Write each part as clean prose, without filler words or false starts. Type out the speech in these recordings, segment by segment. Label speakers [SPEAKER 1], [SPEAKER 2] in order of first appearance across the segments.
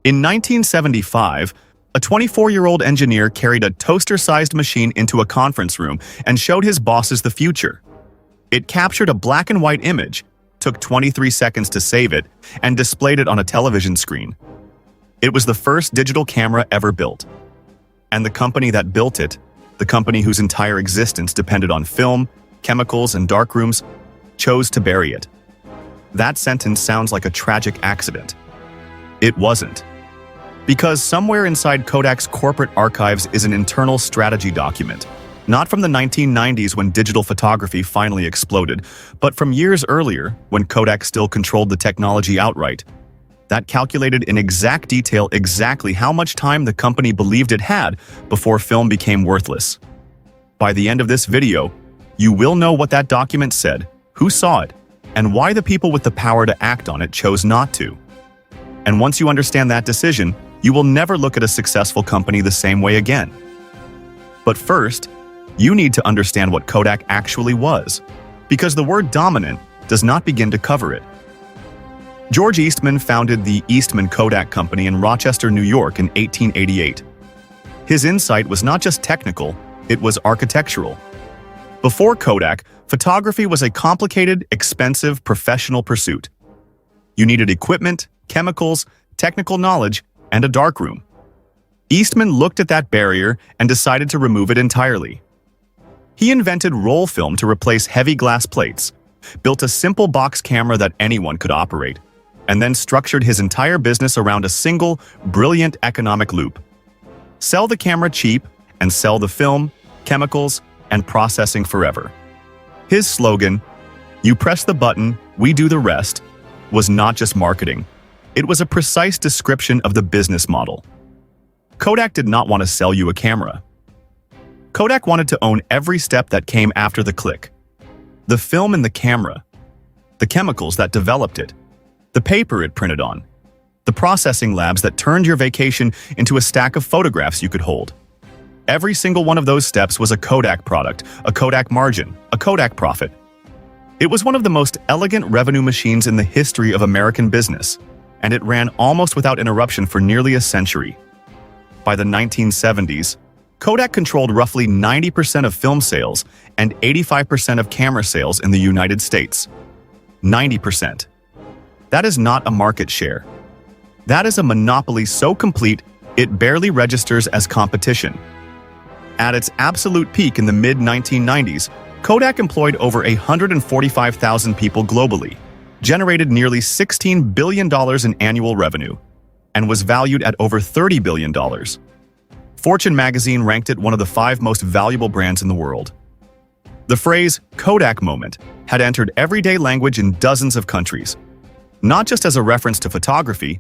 [SPEAKER 1] In 1975, a 24-year-old engineer carried a toaster-sized machine into a conference room and showed his bosses the future. It captured a black and white image, took 23 seconds to save it, and displayed it on a television screen. It was the first digital camera ever built. And the company that built it, the company whose entire existence depended on film, chemicals, and darkrooms, chose to bury it. That sentence sounds like a tragic accident. It wasn't. Because somewhere inside Kodak's corporate archives is an internal strategy document, not from the 1990s when digital photography finally exploded, but from years earlier when Kodak still controlled the technology outright. That calculated in exact detail exactly how much time the company believed it had before film became worthless. By the end of this video, you will know what that document said, who saw it, and why the people with the power to act on it chose not to. And once you understand that decision, you will never look at a successful company the same way again. But first, you need to understand what Kodak actually was, because the word dominant does not begin to cover it. George Eastman founded the Eastman Kodak Company in Rochester, New York in 1888. His insight was not just technical, it was architectural. Before Kodak, photography was a complicated, expensive, professional pursuit. You needed equipment, chemicals, technical knowledge, and a darkroom. Eastman looked at that barrier and decided to remove it entirely. He invented roll film to replace heavy glass plates, built a simple box camera that anyone could operate, and then structured his entire business around a single, brilliant economic loop. Sell the camera cheap and sell the film, chemicals, and processing forever. His slogan, "You press the button, we do the rest," was not just marketing. It was a precise description of the business model. Kodak did not want to sell you a camera. Kodak wanted to own every step that came after the click. The film in the camera, the chemicals that developed it, the paper it printed on, the processing labs that turned your vacation into a stack of photographs you could hold. Every single one of those steps was a Kodak product, a Kodak margin, a Kodak profit. It was one of the most elegant revenue machines in the history of American business, and it ran almost without interruption for nearly a century. By the 1970s, Kodak controlled roughly 90% of film sales and 85% of camera sales in the United States. 90%. That is not a market share. That is a monopoly so complete it barely registers as competition. At its absolute peak in the mid-1990s, Kodak employed over 145,000 people globally, generated nearly $16 billion in annual revenue, and was valued at over $30 billion. Fortune magazine ranked it one of the 5 most valuable brands in the world. The phrase Kodak moment had entered everyday language in dozens of countries, not just as a reference to photography,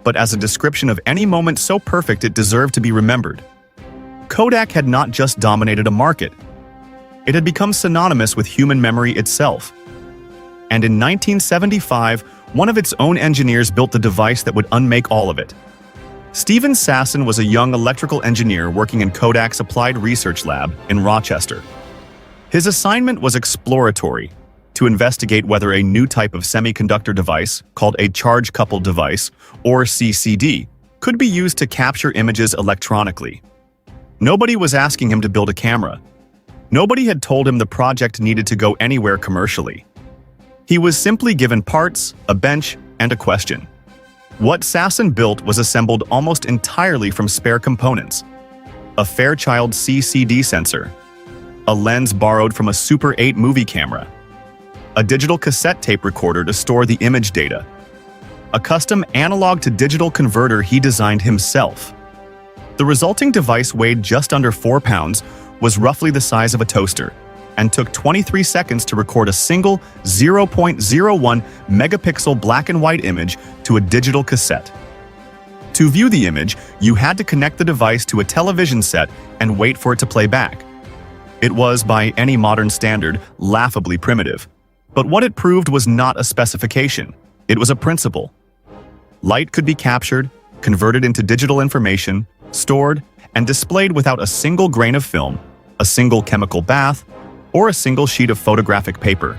[SPEAKER 1] but as a description of any moment so perfect it deserved to be remembered. Kodak had not just dominated a market, it had become synonymous with human memory itself. And in 1975, one of its own engineers built the device that would unmake all of it. Stephen Sasson was a young electrical engineer working in Kodak's Applied Research Lab in Rochester. His assignment was exploratory, to investigate whether a new type of semiconductor device, called a charge-coupled device, or CCD, could be used to capture images electronically. Nobody was asking him to build a camera. Nobody had told him the project needed to go anywhere commercially. He was simply given parts, a bench, and a question. What Sasson built was assembled almost entirely from spare components. A Fairchild CCD sensor, a lens borrowed from a Super 8 movie camera, a digital cassette tape recorder to store the image data, a custom analog-to-digital converter he designed himself. The resulting device weighed just under 4 pounds, was roughly the size of a toaster, and took 23 seconds to record a single 0.01 megapixel black and white image to a digital cassette. To view the image, you had to connect the device to a television set and wait for it to play back. It was, by any modern standard, laughably primitive. But what it proved was not a specification. It was a principle. Light could be captured, converted into digital information, stored, and displayed without a single grain of film, a single chemical bath, or a single sheet of photographic paper.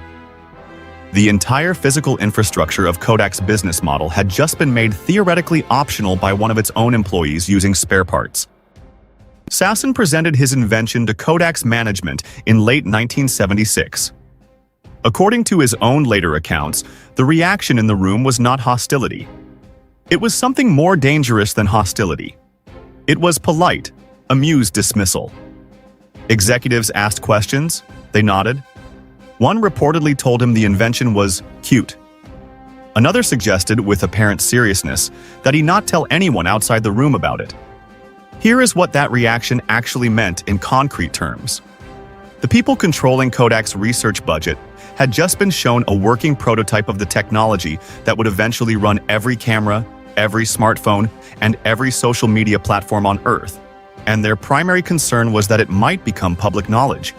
[SPEAKER 1] The entire physical infrastructure of Kodak's business model had just been made theoretically optional by one of its own employees using spare parts. Sasson presented his invention to Kodak's management in late 1976. According to his own later accounts, the reaction in the room was not hostility. It was something more dangerous than hostility. It was polite, amused dismissal. Executives asked questions, they nodded. One reportedly told him the invention was cute. Another suggested, with apparent seriousness, that he not tell anyone outside the room about it. Here is what that reaction actually meant in concrete terms. The people controlling Kodak's research budget had just been shown a working prototype of the technology that would eventually run every camera, every smartphone, and every social media platform on Earth. And their primary concern was that it might become public knowledge.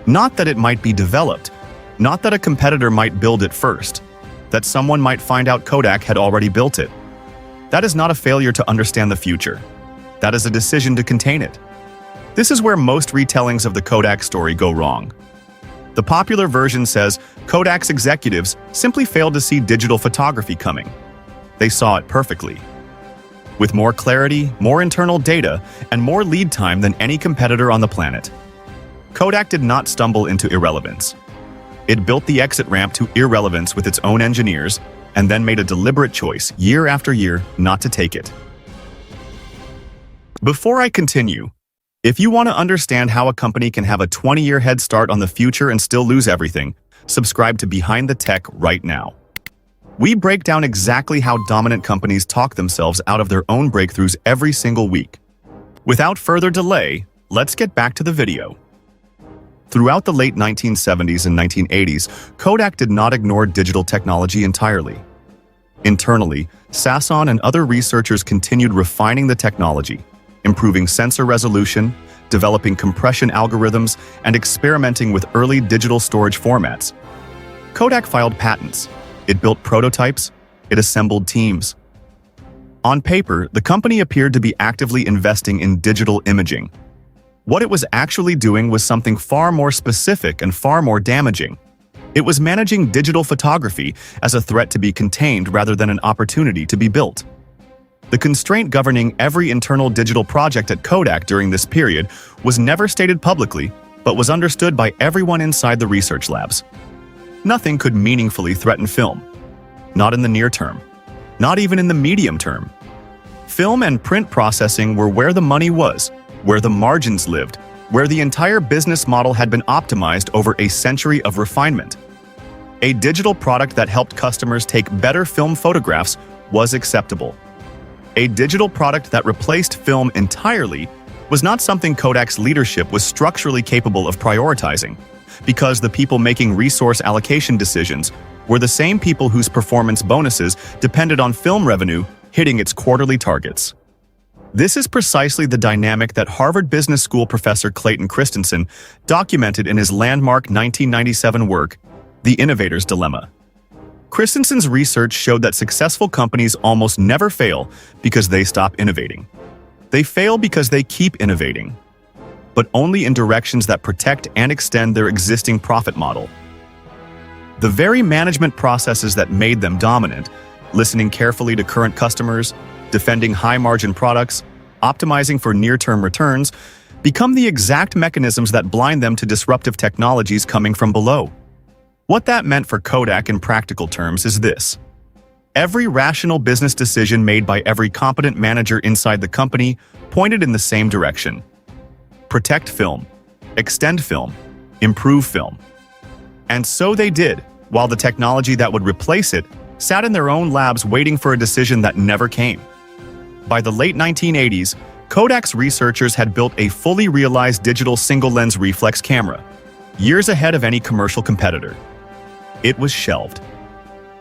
[SPEAKER 1] Not that it might be developed, not that a competitor might build it first, that someone might find out Kodak had already built it. That is not a failure to understand the future. That is a decision to contain it. This is where most retellings of the Kodak story go wrong. The popular version says Kodak's executives simply failed to see digital photography coming. They saw it perfectly. With more clarity, more internal data, and more lead time than any competitor on the planet. Kodak did not stumble into irrelevance. It built the exit ramp to irrelevance with its own engineers, and then made a deliberate choice, year after year, not to take it. Before I continue, if you want to understand how a company can have a 20-year head start on the future and still lose everything, subscribe to Behind the Tech right now. We break down exactly how dominant companies talk themselves out of their own breakthroughs every single week. Without further delay, let's get back to the video. Throughout the late 1970s and 1980s, Kodak did not ignore digital technology entirely. Internally, Sasson and other researchers continued refining the technology, improving sensor resolution, developing compression algorithms, and experimenting with early digital storage formats. Kodak filed patents. It built prototypes. It assembled teams. On paper, the company appeared to be actively investing in digital imaging. What it was actually doing was something far more specific and far more damaging. It was managing digital photography as a threat to be contained rather than an opportunity to be built. The constraint governing every internal digital project at Kodak during this period was never stated publicly, but was understood by everyone inside the research labs. Nothing could meaningfully threaten film. Not in the near term. Not even in the medium term. Film and print processing were where the money was, where the margins lived, where the entire business model had been optimized over a century of refinement. A digital product that helped customers take better film photographs was acceptable. A digital product that replaced film entirely was not something Kodak's leadership was structurally capable of prioritizing, because the people making resource allocation decisions were the same people whose performance bonuses depended on film revenue hitting its quarterly targets. This is precisely the dynamic that Harvard Business School professor Clayton Christensen documented in his landmark 1997 work, The Innovator's Dilemma. Christensen's research showed that successful companies almost never fail because they stop innovating. They fail because they keep innovating, but only in directions that protect and extend their existing profit model. The very management processes that made them dominant, listening carefully to current customers, defending high-margin products, optimizing for near-term returns, become the exact mechanisms that blind them to disruptive technologies coming from below. What that meant for Kodak in practical terms is this. Every rational business decision made by every competent manager inside the company pointed in the same direction. Protect film, extend film, improve film. And so they did, while the technology that would replace it sat in their own labs waiting for a decision that never came. By the late 1980s, Kodak's researchers had built a fully realized digital single-lens reflex camera, years ahead of any commercial competitor. It was shelved.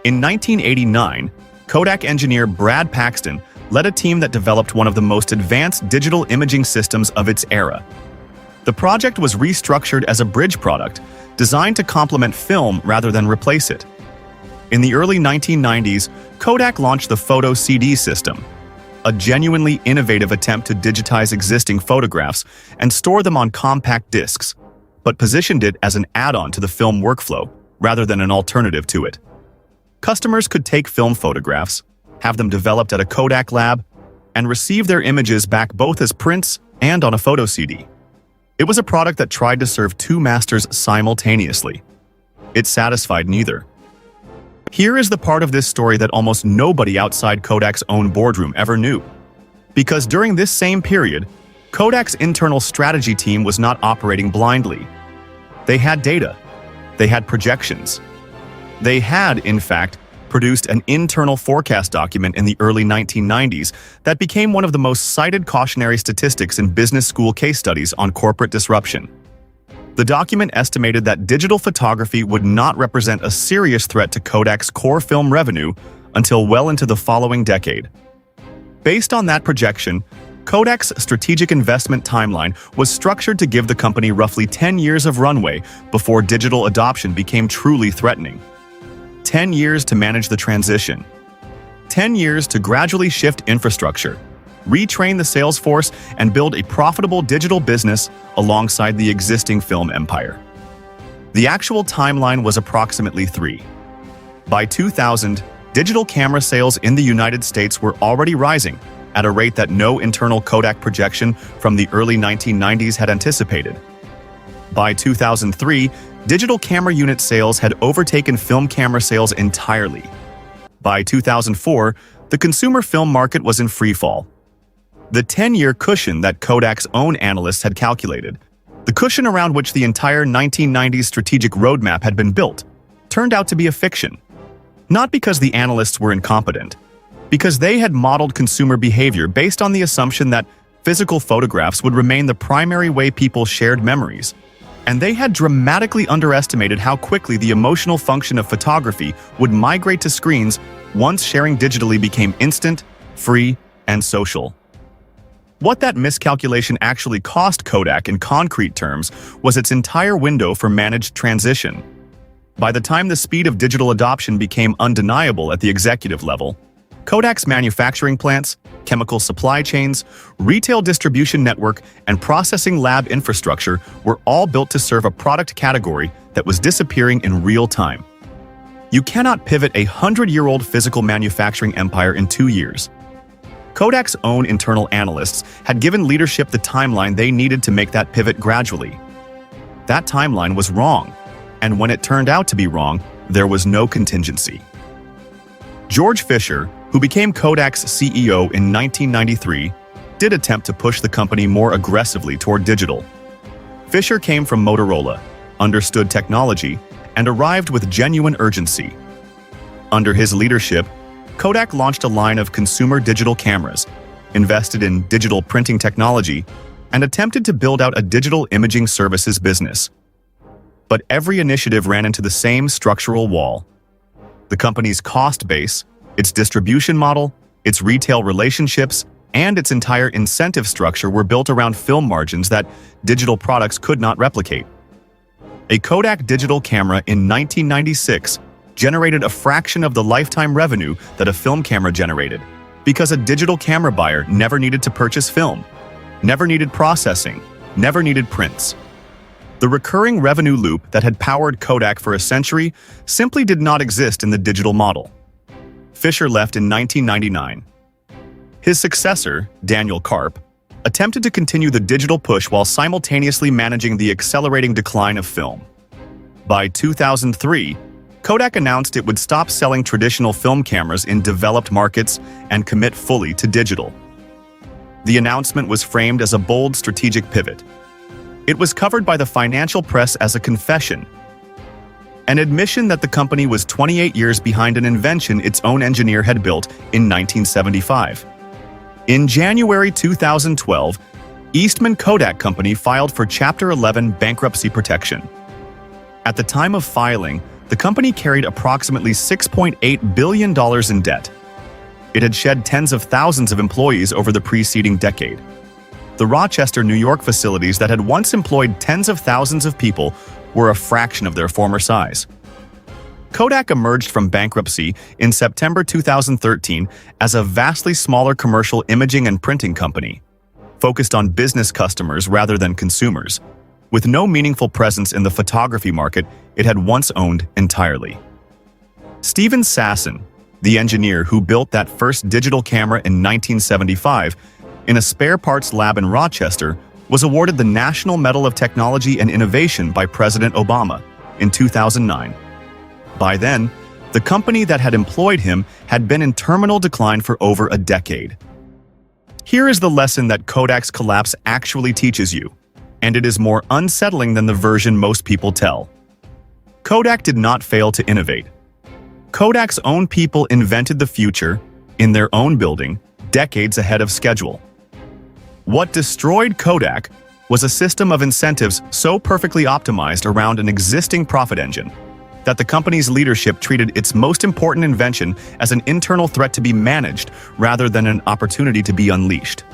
[SPEAKER 1] In 1989, Kodak engineer Brad Paxton led a team that developed one of the most advanced digital imaging systems of its era. The project was restructured as a bridge product, designed to complement film rather than replace it. In the early 1990s, Kodak launched the Photo CD system, a genuinely innovative attempt to digitize existing photographs and store them on compact discs, but positioned it as an add-on to the film workflow, rather than an alternative to it. Customers could take film photographs, have them developed at a Kodak lab, and receive their images back both as prints and on a photo CD. It was a product that tried to serve two masters simultaneously. It satisfied neither. Here is the part of this story that almost nobody outside Kodak's own boardroom ever knew. Because during this same period, Kodak's internal strategy team was not operating blindly. They had data. They had projections. They had, in fact, produced an internal forecast document in the early 1990s that became one of the most cited cautionary statistics in business school case studies on corporate disruption. The document estimated that digital photography would not represent a serious threat to Kodak's core film revenue until well into the following decade. Based on that projection, Kodak's strategic investment timeline was structured to give the company roughly 10 years of runway before digital adoption became truly threatening. 10 years to manage the transition. 10 years to gradually shift infrastructure, retrain the sales force, and build a profitable digital business alongside the existing film empire. The actual timeline was approximately 3. By 2000, digital camera sales in the United States were already rising at a rate that no internal Kodak projection from the early 1990s had anticipated. By 2003, digital camera unit sales had overtaken film camera sales entirely. By 2004, the consumer film market was in freefall. The 10-year cushion that Kodak's own analysts had calculated, the cushion around which the entire 1990s strategic roadmap had been built, turned out to be a fiction. Not because the analysts were incompetent, because they had modeled consumer behavior based on the assumption that physical photographs would remain the primary way people shared memories. And they had dramatically underestimated how quickly the emotional function of photography would migrate to screens once sharing digitally became instant, free, and social. What that miscalculation actually cost Kodak in concrete terms was its entire window for managed transition. By the time the speed of digital adoption became undeniable at the executive level, Kodak's manufacturing plants, chemical supply chains, retail distribution network, and processing lab infrastructure were all built to serve a product category that was disappearing in real time. You cannot pivot a 100-year-old physical manufacturing empire in 2 years. Kodak's own internal analysts had given leadership the timeline they needed to make that pivot gradually. That timeline was wrong, and when it turned out to be wrong, there was no contingency. George Fisher, who became Kodak's CEO in 1993, did attempt to push the company more aggressively toward digital. Fisher came from Motorola, understood technology, and arrived with genuine urgency. Under his leadership, Kodak launched a line of consumer digital cameras, invested in digital printing technology, and attempted to build out a digital imaging services business. But every initiative ran into the same structural wall. The company's cost base, its distribution model, its retail relationships, and its entire incentive structure were built around film margins that digital products could not replicate. A Kodak digital camera in 1996 generated a fraction of the lifetime revenue that a film camera generated, because a digital camera buyer never needed to purchase film, never needed processing, never needed prints. The recurring revenue loop that had powered Kodak for a century simply did not exist in the digital model. Fisher left in 1999. His successor, Daniel Karp, attempted to continue the digital push while simultaneously managing the accelerating decline of film. By 2003, Kodak announced it would stop selling traditional film cameras in developed markets and commit fully to digital. The announcement was framed as a bold strategic pivot. It was covered by the financial press as a confession, an admission that the company was 28 years behind an invention its own engineer had built in 1975. In January 2012, Eastman Kodak Company filed for Chapter 11 bankruptcy protection. At the time of filing, the company carried approximately $6.8 billion in debt. It had shed tens of thousands of employees over the preceding decade. The Rochester, New York facilities that had once employed tens of thousands of people were a fraction of their former size. Kodak emerged from bankruptcy in September 2013 as a vastly smaller commercial imaging and printing company, focused on business customers rather than consumers. with no meaningful presence in the photography market it had once owned entirely. Steven Sasson, the engineer who built that first digital camera in 1975 in a spare parts lab in Rochester, was awarded the National Medal of Technology and Innovation by President Obama in 2009. By then, the company that had employed him had been in terminal decline for over a decade. Here is the lesson that Kodak's collapse actually teaches you, and it is more unsettling than the version most people tell. Kodak did not fail to innovate. Kodak's own people invented the future, in their own building, decades ahead of schedule. What destroyed Kodak was a system of incentives so perfectly optimized around an existing profit engine that the company's leadership treated its most important invention as an internal threat to be managed rather than an opportunity to be unleashed.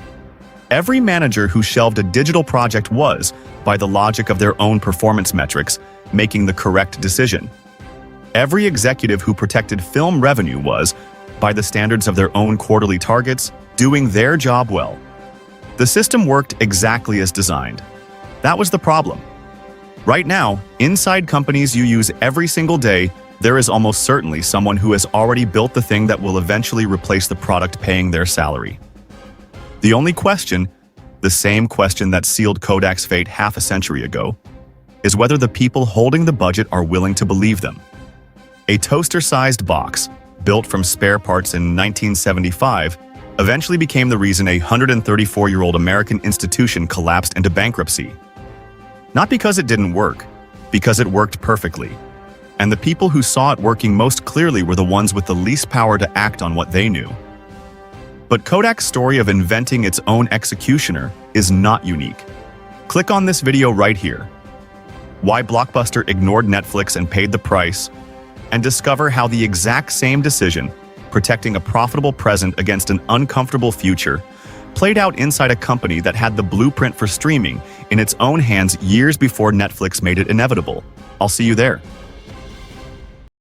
[SPEAKER 1] Every manager who shelved a digital project was, by the logic of their own performance metrics, making the correct decision. Every executive who protected film revenue was, by the standards of their own quarterly targets, doing their job well. The system worked exactly as designed. That was the problem. Right now, inside companies you use every single day, there is almost certainly someone who has already built the thing that will eventually replace the product paying their salary. The only question, the same question that sealed Kodak's fate half a century ago, is whether the people holding the budget are willing to believe them. A toaster-sized box, built from spare parts in 1975, eventually became the reason a 134-year-old American institution collapsed into bankruptcy. Not because it didn't work, because it worked perfectly. And the people who saw it working most clearly were the ones with the least power to act on what they knew. But Kodak's story of inventing its own executioner is not unique. Click on this video right here. Why Blockbuster ignored Netflix and paid the price, and discover how the exact same decision, protecting a profitable present against an uncomfortable future, played out inside a company that had the blueprint for streaming in its own hands years before Netflix made it inevitable. I'll see you there.